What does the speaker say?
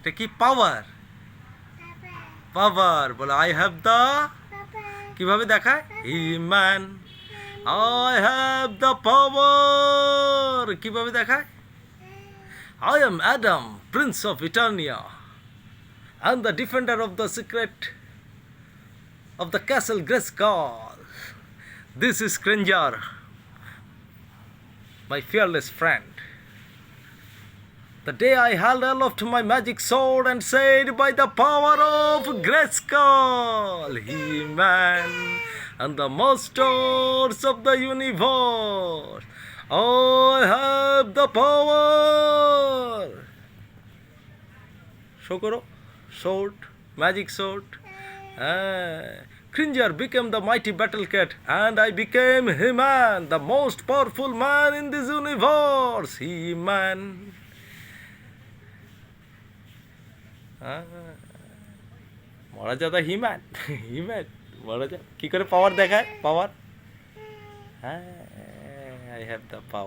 এটা কি পাওয়ার? পাওয়ার বলে আই হ্যাভ দ্য, কিভাবে দেখায়? হিম্যান আই হ্যাভ দ্য পাওয়ার, কিভাবে দেখায়? I am Adam, Prince of Eternia, and the defender of the secret of the castle Grayskull. This is Cringer, my fearless friend. The day I held aloft my magic sword and said, by the power of Grayskull, He-Man, and the masters of the universe, I have the power. Show karo, sword, magic sword. Cringer became the mighty battle cat, and I became He-Man, the most powerful man in this universe. He-Man. মহারাজা হিম্যান, হিম্যান মহারাজা কি করে পাওয়ার দেখায়? পাওয়ার, হ্যাঁ, I have the power.